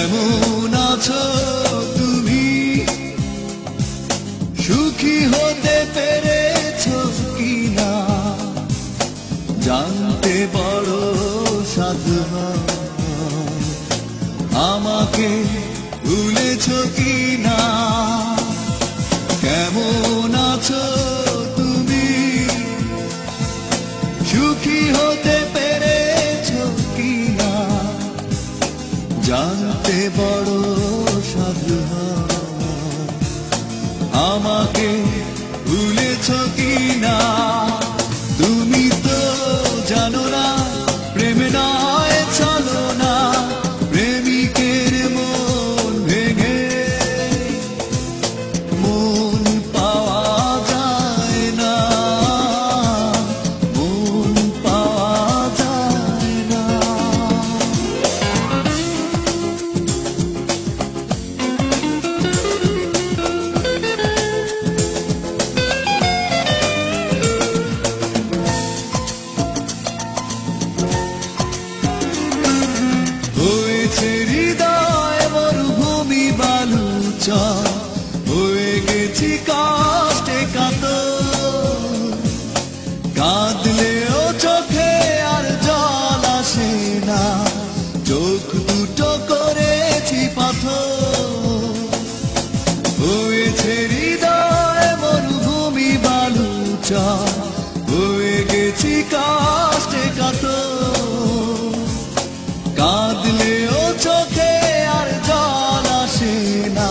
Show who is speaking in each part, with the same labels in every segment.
Speaker 1: কেমন আছো তুমি? সুখী হতে পেরেছো কিনা জানতে বড় সাধু। আমাকে ভুলেছো কিনা? কেমন আছো তুমি? সুখী হতে পেরেছো কিনা জানতে বড় সাধু। আমাকে ভুলেছো কিনা? তুমি তো জানো না প্রেম নয় চলো না, প্রেমিকের মন ভেঙে মন পাওয়া যায় না, মন পাওয়া যায় না। হৃদয় মরুভূমি বালুচর হয়ে গেছি কষ্টে কাতর। কাঁদলেও চোখে আর জল আসে না, চোখ দুটো করেছি পাথর। হয়েছে হৃদয় মরুভূমি বালুচর হয়ে গেছি কষ্টে কাতর। কাঁদলেও চোখে আর জল আসে না,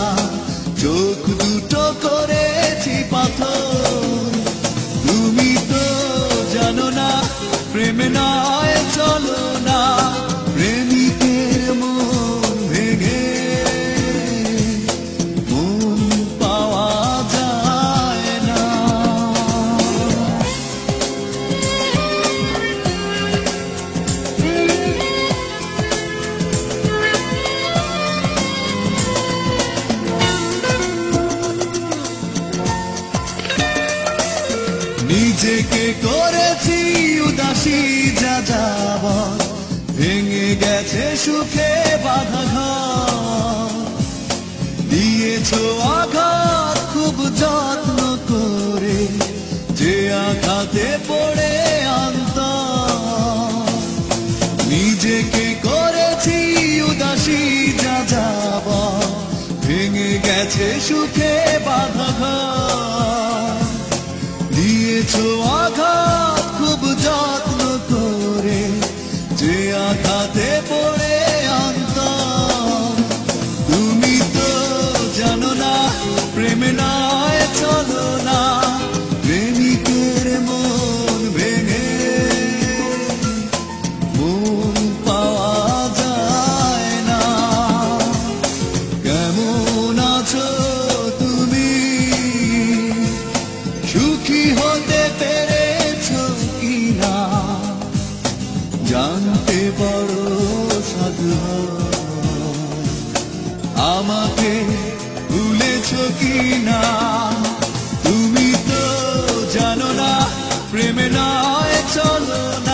Speaker 1: চোখ দুটো করেছি পাথর। তুমি তো জানো না প্রেম নয় চলো না, প্রেমিকের মন ভেঙে মন পাওয়া যায় না। নিজেকে করেছি উদাসী যাযাব, ভেঙে গেছে সুখে বাঁধা ঘর। দিয়েছো আঘাত খুব যত্ন করে, যে আঘাতে পড়ে অন্তর। নিজেকে করেছি উদাসী যাযাব, ভেঙে গেছে সুখে বাঁধা ঘর। দিয়েছো আঘাত খুব যত্ন করে, যে আঘাতে পড়ে অন্তর। তুমি তো জানো না প্রেম নয় চলো না, প্রেমিকের মন ভেঙে মন পাওয়া যায় না। কেমন আছো তুমি? সুখী হতে পেরেছো কিনা জানতে বড় সাধু। আমাকে ভুলেছো কিনা? তুমি তো জানো না প্রেম নয় চলো না,